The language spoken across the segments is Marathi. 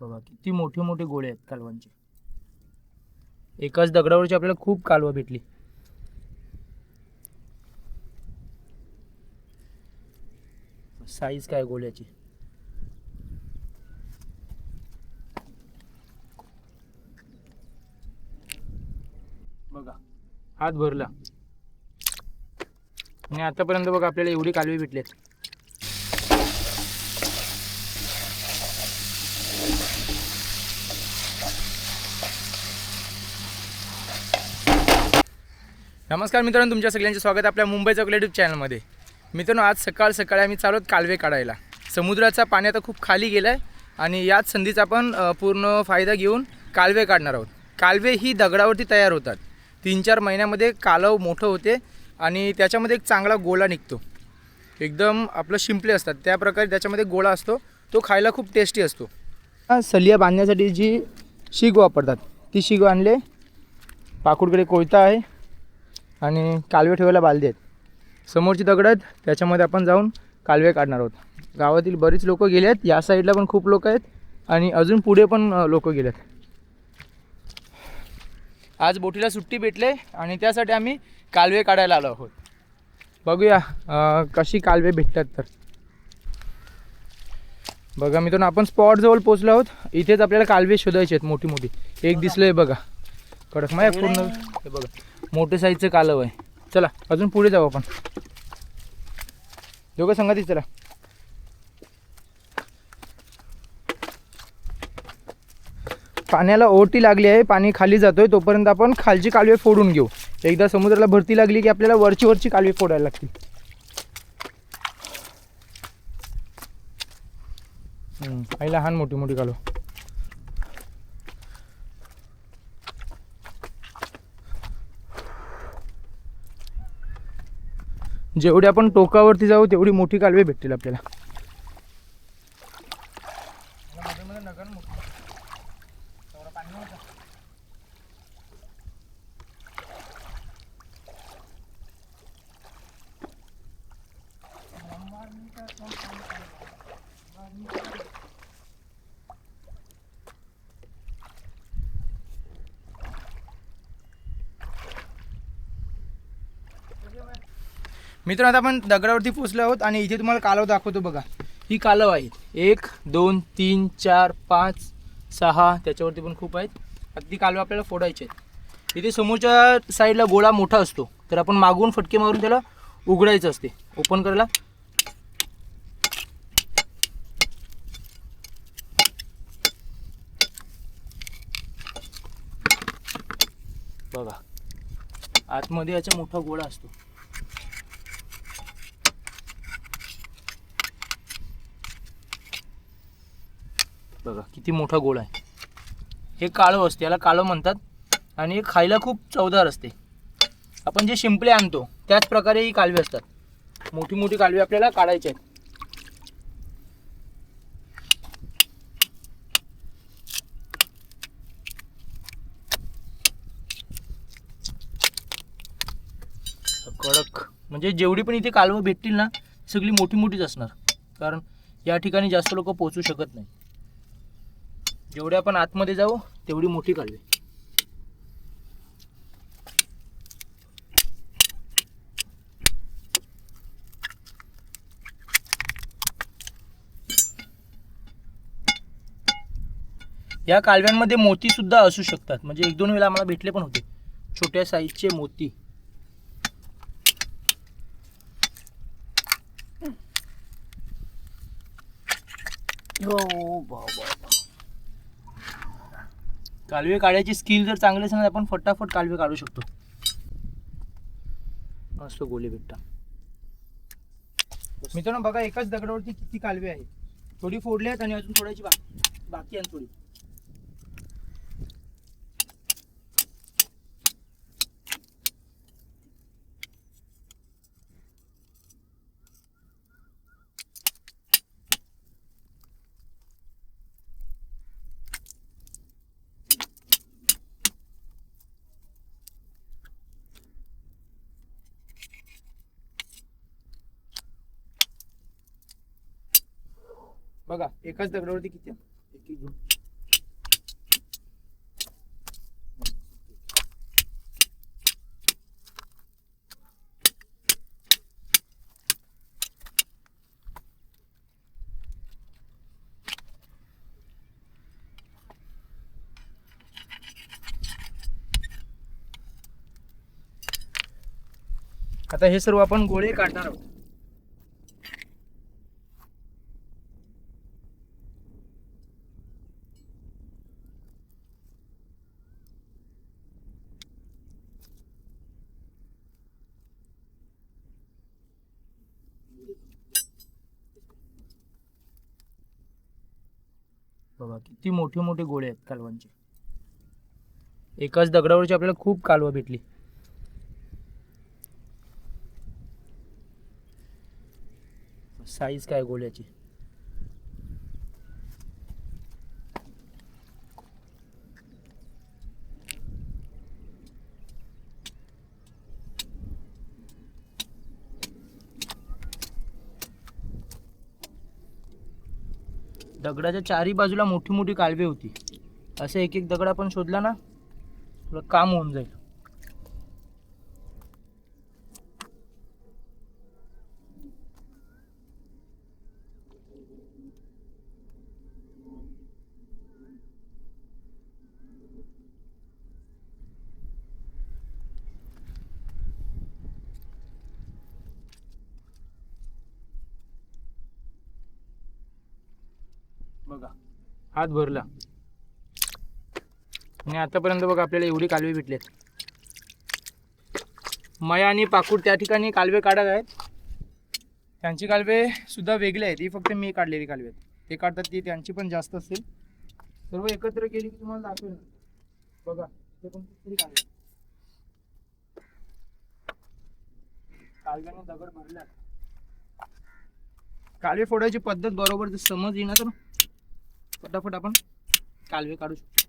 बघा किती मोठे मोठे गोळे आहेत कालवांचे. एकाच दगडावरची आपल्याला खूप कालवा भेटली. साईज काय गोळ्याची. बघा हात भरला आणि आतापर्यंत बघा आपल्याला एवढी कालवे भेटलेत. नमस्कार मित्रांनो, तुमच्या सगळ्यांचे स्वागत आपल्या मुंबई चौक यूट्यूब चॅनलमध्ये. मित्रांनो, आज सकाळी आम्ही चालू आहोत कालवे काढायला. समुद्राचा पाणी आता खूप खाली गेला आहे आणि याच संधीचा आपण पूर्ण फायदा घेऊन कालवे काढणार आहोत. कालवे ही दगडावरती तयार होतात. 3-4 महिन्यामध्ये कालव मोठं होते आणि त्याच्यामध्ये एक चांगला गोळा निघतो. एकदम आपलं शिंपले असतात त्या प्रकारे त्याच्यामध्ये गोळा असतो. तो खायला खूप टेस्टी असतो. सलिया बांधण्यासाठी जी शीग वापरतात ती शीग आणले. पाकुडकडे कोयता आहे आणि कालवे ठेवायला बालदी आहेत. समोरची दगड आहेत त्याच्यामध्ये आपण जाऊन कालवे काढणार आहोत. गावातील बरीच लोक गेले आहेत. या साईडला पण खूप लोक आहेत आणि अजून पुढे पण लोक गेले आहेत. आज बोटीला सुट्टी भेटले आणि त्यासाठी आम्ही कालवे काढायला आलो आहोत. बघूया कशी कालवे भेटतात. तर बघा मित्रांनो, आपण स्पॉटजवळ पोचलो आहोत. इथेच आपल्याला कालवे शोधायचे आहेत. मोठी मोठी एक दिसलं आहे बघा, कडक माय पूर्ण. हे बघा मोठे साईजचं कालव आहे. चला अजून पुढे जाऊ आपण दोघं संगतीच. चला पाण्याला ओटी लागली आहे, पाणी खाली जातोय तोपर्यंत आपण खालची कालवे फोडून घेऊ. एकदा समुद्राला भरती लागली की आपल्याला वरची कालवे फोडायला लागतील. काही लहान मोठी मोठी कालव. जेवढी आपण टोकावरती जाऊ तेवढी मोठी कालवे भेटतील आपल्याला. मित्रांनो, आता आपण दगडावरती पोचलो आहोत आणि इथे तुम्हाला कालव दाखवतो. बघा ही कालव आहेत. 1 2 3 4 5 6 त्याच्यावरती पण खूप आहेत. आता ती कालव आपल्याला फोडायची आहेत. इथे समोरच्या साईडला गोळा मोठा असतो तर आपण मागून फटके मारून त्याला उघडायचं असते. ओपन करायला बघा आतमध्ये याचा मोठा गोळा असतो. बघा किती मोठा गोळा आहे. हे काळव असते, याला काळव म्हणतात आणि हे खायला खूप चवदार असते. आपण जे शिंपले आणतो त्याच प्रकारे ही कालवे असतात. मोठी मोठी कालवे आपल्याला काढायची आहेत. कडक म्हणजे जेवढी पण इथे कालवं भेटतील ना सगळी मोठी मोठीच असणार, कारण या ठिकाणी जास्त लोक पोहोचू शकत नाही. जेवढे आपण आतमध्ये जाऊ तेवढी मोठी कालवे. या कालव्यांमध्ये मोती सुद्धा असू शकतात. म्हणजे 1-2 वेळा आम्हाला भेटले पण होते छोट्या साईजचे मोती. कालवे काढायची स्किल जर चांगली असेल तर आपण फटाफट कालवे काढू शकतो. मस्त गोले भेटतात. मित्रांनो बघा एकाच दगडावरती किती कालवे आहेत. थोडी फोडले आहेत आणि अजून थोड्याची बाकी आहे थोडी. बघा एकाच दगडावरती किती. एक एक घेऊन आता हे सर्व आपण गोळे काढणार आहोत. बघा किती मोठे मोठे गोळे आहेत कालवांचे. एकाच दगडावरची आपल्याला खूप कालवा भेटली. साईज काय गोळ्याची. दगडाच्या चारी बाजूला मोठी मोठी कालवे होती. असे एक एक दगड आपण शोधला ना थोडं काम होऊन जाईल. बघा हात भरला आणि आतापर्यंत बघा आपल्याला एवढी कालवे भेटलेत. मया आणि पाकूड त्या ठिकाणी कालवे काढत आहेत. त्यांची कालवे सुद्धा वेगळे आहेत. ही फक्त मी काढलेली कालवे आहेत. ते काढतात ती त्यांची पण जास्त असतील. सर्व एकत्र केली की तुम्हाला दाखवेल. बघा ते पण किती कालवे कालव्याने दगड भरला. कालवे फोडायची पद्धत बरोबर जर समजली ना तर फटाफट आपण कालवे काढू शकतो.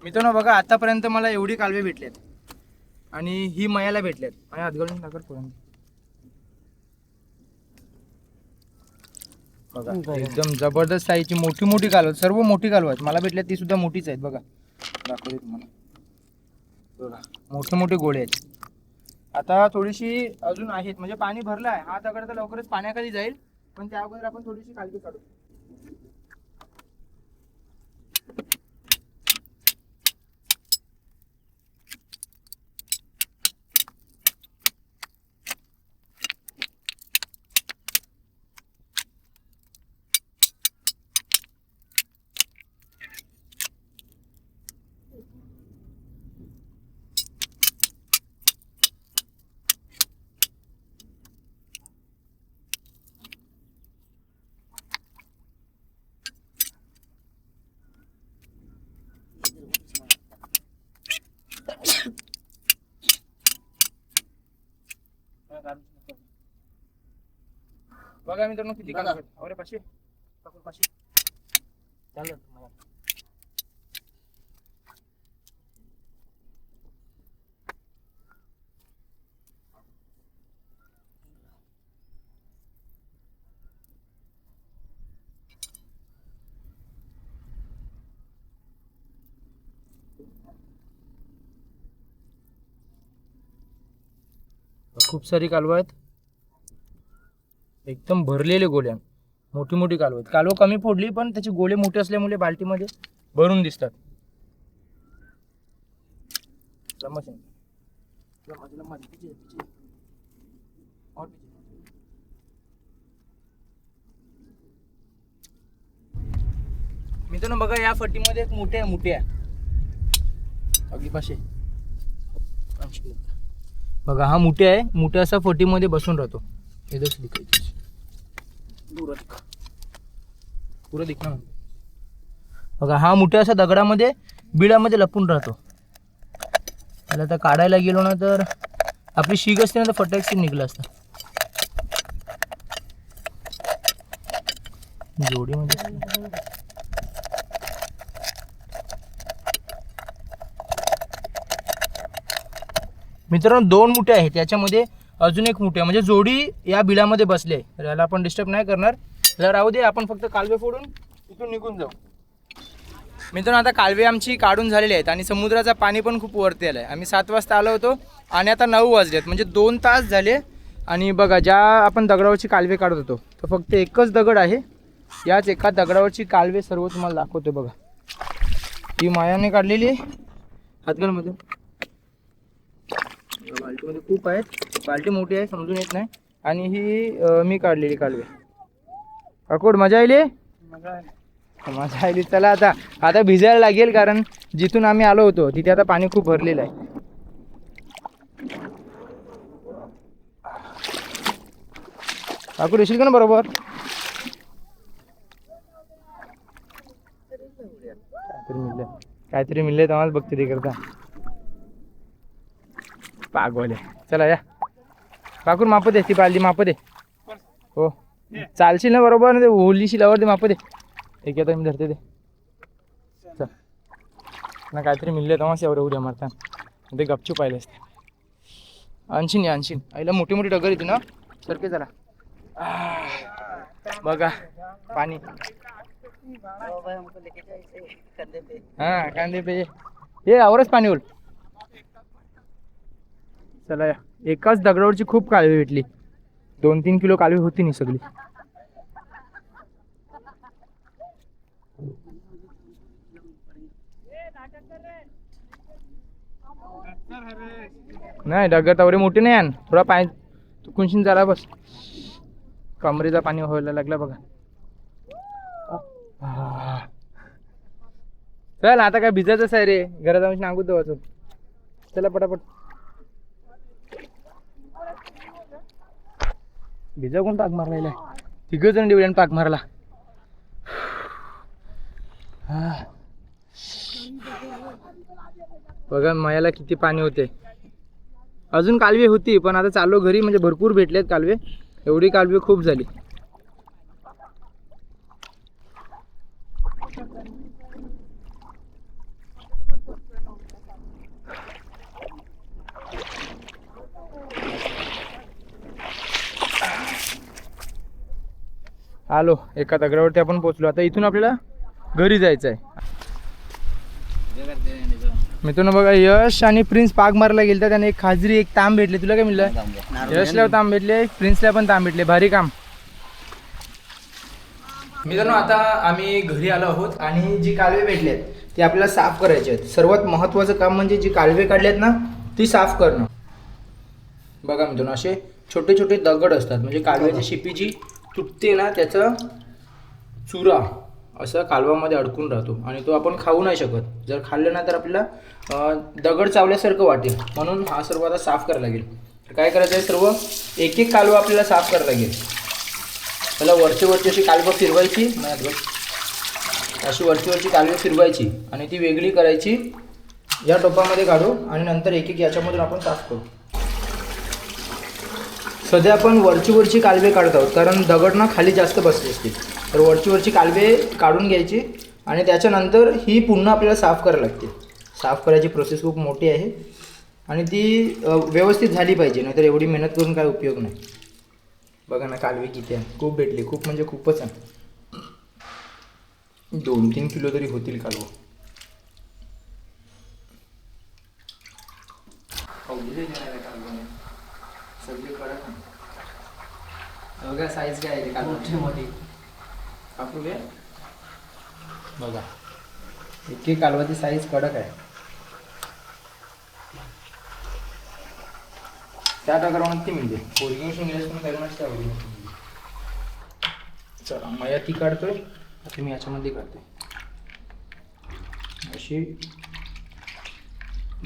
मित्रांनो बघा आतापर्यंत मला एवढी कालवे भेटल्यात आणि ही मयाला भेटल्यात. आणि हातगळून नगर पर्यंत बघा एकदम जबरदस्त साईजची मोठी मोठी कालव. सर्व मोठी कालव आहेत. मला भेटल्यात ती सुद्धा मोठीच आहेत. बघा दाखवते तुम्हाला. बघा मोठे मोठे गोळे आहेत. आता थोडीशी अजून आहेत म्हणजे पाणी भरलं आहे. हा दगड तर लवकरच पाण्याखाली जाईल पण त्या अगोदर आपण थोडीशी कालवी काढू. बघा मित्रांनो किती कालवे आहेत. अरे पाचशे पाचशे चालेल. खूप सारी कालवं आहेत. एकदम भरलेले गोळ्या. मोठी मोठी कालवं आहेत. कालवं कमी फोडली पण त्याचे गोळे मोठे असल्यामुळे बाल्टीमध्ये भरून दिसतात. मित्रांनो बघा या फटीमध्ये एक मोठे आहे. अगदी पाशे बघा हा मोठे आहे. मोठ्या असा फटीमध्ये बसून राहतो. पुरं दिखणं बघा हा मोठ्या असा दगडामध्ये बिळामध्ये लपून राहतो. त्याला आता काढायला गेलो ना तर आपली शीग असते ना तर फटाक निघलं असतं. जोडीमध्ये मित्रांनो 2 मुठे आहेत, त्याच्यामध्ये अजून एक मुठे म्हणजे जोडी या बिलामध्ये बसले. तर याला आपण डिस्टर्ब नाही करणार, तर राहू दे. आपण फक्त कालवे फोडून इथून निघून जाऊ. मित्रांनो आता कालवे आमची काढून झालेली आहेत आणि समुद्राचा पाणी पण खूप वरती आलं आहे. आम्ही 7 वाजता आलो होतो आणि आता 9 वाजलेत, म्हणजे 2 तास झाले. आणि बघा, ज्या आपण दगडावरची कालवे काढत होतो तर फक्त एकच दगड आहे. याच एका दगडावरची कालवे सर्व तुम्हाला दाखवतो. बघा, ही मायाने काढलेली आहे हातगडमध्ये. बाल्टीमध्ये खूप आहेत, बाल्टी मोठी आहे समजून येत नाही. आणि ही मी काढलेली कालवे. अकोड मजा आली? मजा आली. चला आता भिजायला लागेल, कारण जिथून आम्ही आलो होतो तिथे आता पाणी खूप भरलेलं आहे. अकोड येशील का ना बरोबर? काहीतरी मिळले तर बघते ते करता पागवले. चला या काकूर, माप दे ती बालदी, माप दे. हो चालशील ना बरोबर? ते ओलीशी लवर दे, माप दे. एक आता मी धरते ते. चल ना, काहीतरी मिळले तेव्हाच एवढं उद्या मारता ते गपचूप पाहिले असते. आणशीन आईला मोठी मोठी डगर येते ना. सरके चला. बघा पाणी. हाँ कांदे पे हे आवरच पाणी होईल. चला या, एकाच दगडावरची खूप कालवी भेटली. 2-3 किलो कालवी होती नाही सगळी. नाही डगर तेवढे मोठे नाही आण, थोडा पाय तुकुनशीन झाला बस. कमरेचा पाणी व्हायला लागला बघा. चल आता काय भिजायचंच आहे रे, घरात जाऊन सांगू तो वाचून. चला पटापट भिजा. कोण पाक मारला? 3 जण डिव्हिडंड पाक मारला. बघा मायाला किती पाणी होते. अजून कालवे होती पण आता चाललो घरी, म्हणजे भरपूर भेटलेत कालवे. एवढी कालवे खूप झाली. आलो एका दगडावरती आपण पोहोचलो. आता इथून आपल्याला घरी जायचं आहे. मित्रांनो बघा, यश आणि प्रिन्स पाक मारायला गेलता. त्याने एक खाजरी एक तांब भेटले. तुला काय मिळलं? यशला तांब भेटले, प्रिन्सला पण तांब भेटले. भारी काम. मित्रांनो आता आम्ही घरी आलो आहोत आणि जी कालवे भेटलेत ती आपल्याला साफ करायचे आहेत. सर्वात महत्त्वाचं काम म्हणजे जी कालवे काढलेत ना ती साफ करणं. बघा मित्रांनो, असे छोटे छोटे दगड असतात, म्हणजे कालव्याची शिपी जी तुटते ना त्याचा चुरा असा कालवामध्ये अडकून राहतो आणि तो आपण खाऊ नाही शकत. जर खाल्लं ना तर आपल्याला दगड चावल्यासारखं वाटेल. म्हणून हा सर्व आता साफ करायला लागेल. तर काय करायचं आहे, सर्व एक एक कालवा आपल्याला साफ करायला लागेल. त्याला वरची अशी कालवं फिरवायची, अशी वरची कालवी फिरवायची आणि ती वेगळी करायची. या टोपामध्ये काढू आणि नंतर एक एक याच्यामधून आपण साफ करू. सध्या आपण वरची कालवे काढत आहोत, कारण दगड ना खाली जास्त बसले असतील. तर वरची कालवे काढून घ्यायची आणि त्याच्यानंतर ही पुन्हा आपल्याला साफ करायला लागते. साफ करायची प्रोसेस खूप मोठी आहे आणि ती व्यवस्थित झाली पाहिजे, नाहीतर एवढी मेहनत करून काय उपयोग नाही. बघा ना कालवे किती आहे, खूप भेटली. खूप म्हणजे खूपच आहे. 2-3 किलो तरी होतील कालवं. सगळी कडक बघा, साईज काय आहे मोठी मोठी कापू घे. बघा एक कालवाची साईज कडक आहे. त्या प्रकारात ती मिळते. पोरगी चला मया ती काढतोय, आता मी याच्यामध्ये काढते. अशी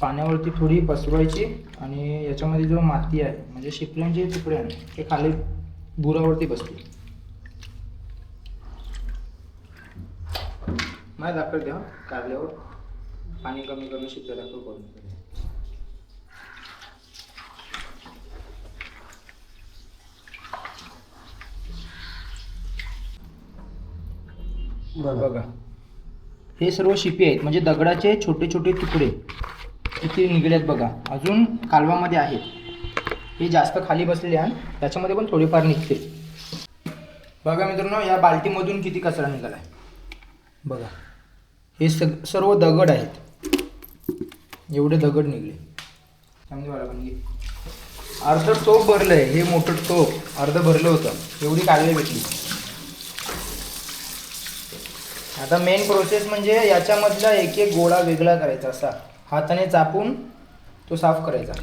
पाण्यावरती थोडी पसरवायची आणि याच्यामध्ये जो माती आहे म्हणजे शिपल्यांचे तुकडे आहे ते खाली बुरावरती बसते. मला दाखल द्या, काढल्यावर पाणी कमी कमी शिपल्या दाखल करून. बघा हे सर्व शिपी आहेत, म्हणजे दगडाचे छोटे छोटे तुकडे किती निघलेत बघा. अजून कालवामध्ये आहेत, हे जास्त खाली बसलेले आहे, त्याच्यामध्ये पण थोडेफार निघते. बघा मित्रांनो, या बाल्टीमधून किती कचरा निघाला आहे बघा. हे सर्व दगड आहेत, एवढे दगड निघले. चांगली वाला पण घे. अर्ध टोप भरलं आहे, हे मोठं टोप अर्ध भरलं होतं, एवढी कालवे भेटली. आता मेन प्रोसेस म्हणजे याच्यामधला एक एक गोळा वेगळा करायचा, असा हाताने चापून तो साफ करायचा.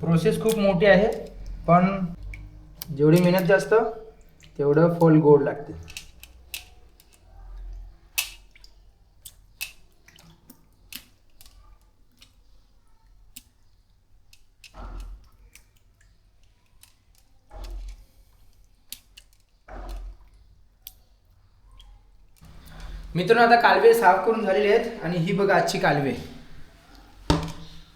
प्रोसेस खूप मोठी आहे, पण जेवढी मेहनत जास्त तेवढं फळ गोड लागते. मित्रांनो, आता कालवे साफ करून झालेले आहेत आणि ही बघा आजची कालवे.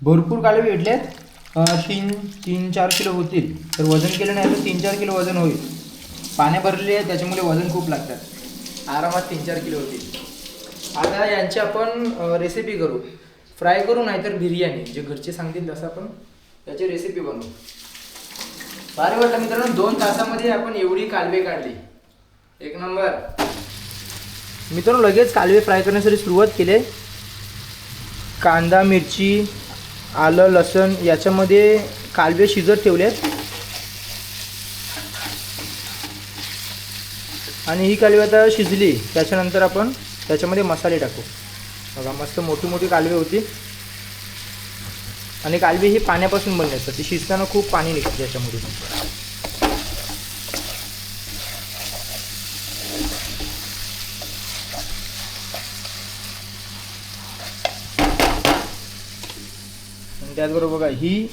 भरपूर कालवे भेटले आहेत. 3-4 किलो होतील, तर वजन केलं नाही तर 3-4 किलो वजन होईल. पाण्या भरलेले आहेत त्याच्यामुळे वजन खूप लागतात, आरामात 3-4 किलो होतील. आता यांची आपण रेसिपी करू, फ्राय करू नाहीतर बिर्याणी, जे घरचे सांगतील तसं आपण याची रेसिपी बनवू. भारी वाटलं मित्रांनो, 2 तासामध्ये आपण एवढी कालवे काढली, एक नंबर. मित्रांनो, लगेच कालवे फ्राय करण्यासाठी सुरुवात केली. कांदा, मिरची, आलं, लसूण याच्यामध्ये कालवे शिजत ठेवलेत आणि ही कालवे आता शिजली. त्याच्यानंतर आपण त्याच्यामध्ये मसाले टाकू. बघा मस्त मोठी मोठी कालवे होती आणि कालवे ही पाण्यापासून बनले असतात, ती शिजताना खूप पाणी निघते त्याच्यामध्ये. त्याचबरोबर बघा ही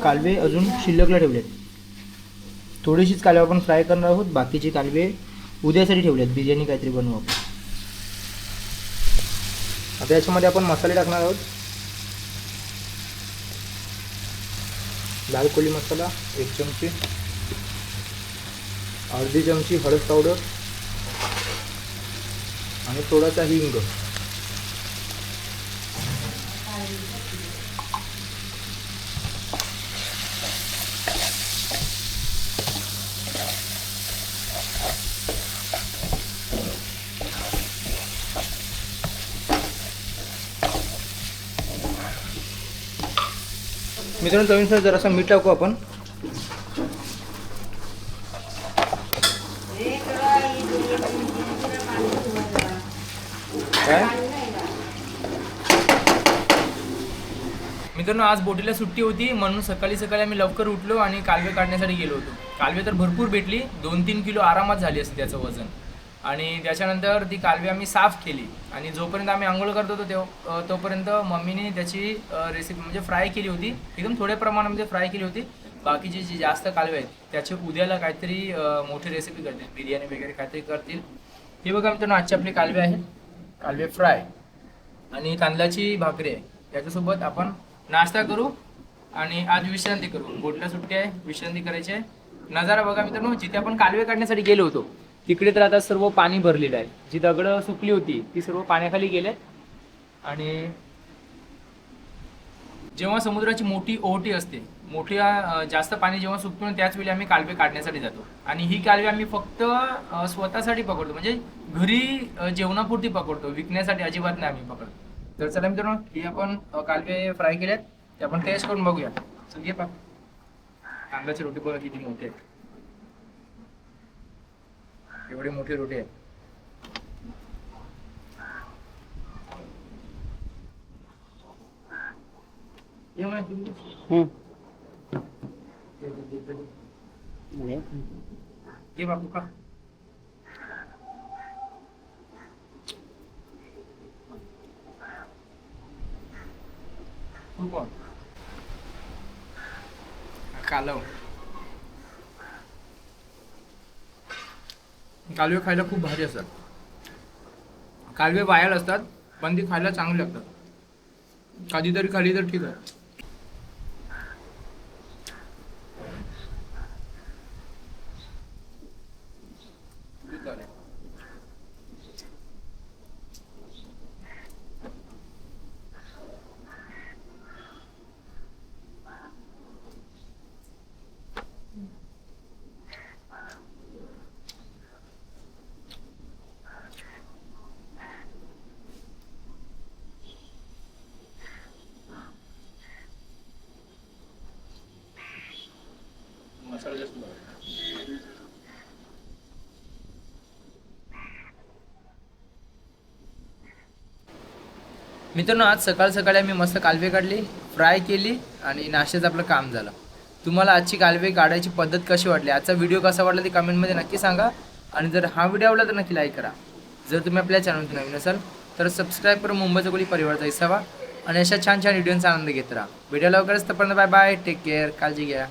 कालवे अजून शिल्लकला ठेवलेत. थोडीशीच कालवे आपण फ्राय करणार आहोत, बाकीची कालवे उद्यासाठी ठेवलेत, बिर्याणी काहीतरी बनवू आपण. आता याच्यामध्ये आपण मसाले टाकणार आहोत. लाल कोळी मसाला 1 चमची, अर्धी चमची हळद पावडर आणि थोडासा हिंग. मित्रांनो, चवीनुसार जरासा मीठ टाकू आपण. काय मित्रांनो, आज बोटीला सुट्टी होती, म्हणून सकाळी आम्ही लवकर उठलो आणि कालवे काढण्यासाठी गेलो होतो. कालवे तर भरपूर भेटली, 2-3 किलो आरामात झाली असते त्याचं वजन. आणि त्याच्यानंतर ती कालवे आम्ही साफ केली आणि जोपर्यंत आम्ही आंघोळ करत होतो तोपर्यंत मम्मीने त्याची रेसिपी म्हणजे फ्राय केली होती, एकदम थोड्या प्रमाणामध्ये फ्राय केली होती. बाकीचे जे जास्त कालवे आहेत त्याचे उद्याला काहीतरी मोठी रेसिपी करतील, बिर्याणी वगैरे काहीतरी करतील. हे बघा मित्रांनो, आजचे आपले कालवे आहे, कालवे फ्राय आणि तांदळाची भाकरी आहे. त्याच्यासोबत आपण नाश्ता करू आणि आज विश्रांती करू. बोटला सुट्टी आहे, विश्रांती करायची आहे. नजारा बघा मित्रांनो, जिथे आपण कालवे काढण्यासाठी गेलो होतो तिकडे तर आता सर्व पाणी भरलेलं आहे. जी दगडं सुकली होती ती सर्व पाण्याखाली गेले. आणि जेव्हा समुद्राची मोठी ओहोटी असते, मोठ्या जास्त पाणी जेव्हा सुकतो ना त्याच वेळी आम्ही कालवे काढण्यासाठी जातो. आणि ही कालवे आम्ही फक्त स्वतःसाठी पकडतो, म्हणजे घरी जेवणापुरती पकडतो, विकण्यासाठी अजिबात नाही आम्ही पकडतो. तर चला मित्रांनो, ही आपण कालवे फ्राय केल्यात, ते आपण टेस्ट करून बघूया. सगळे पा कांद्याची रोटी बघा किती मोठी आहे, एवढी मोठी रोटी आहे. ये बापू का कालव. कालवे खायला खूप भारी असतात. कालवे वायाला असतात पण ती खायला चांगली लागतात. कधीतरी खाली तर ठीक आहे. मसाला जास्त मित्रांनो, आज सकाळ सकाळी आम्ही मस्त कालवे काढली, फ्राय केली आणि नाश्त्याचं आपलं काम झालं. तुम्हाला आजची कालवे काढायची पद्धत कशी वाटली, आजचा व्हिडिओ कसा वाटला ते कमेंटमध्ये नक्की सांगा. आणि जर हा व्हिडिओ आवडला तर नक्की लाईक करा. जर तुम्ही आपल्या चॅनलवर नवीन असाल तर सबस्क्राईब करून मुंबईचा कोली परिवारचा हिस्सा व्हा आणि अशा छान छान व्हिडिओचा आनंद घेत राहा. व्हिडिओ लवकरच. तर बाय बाय, टेक केअर, काळजी घ्या.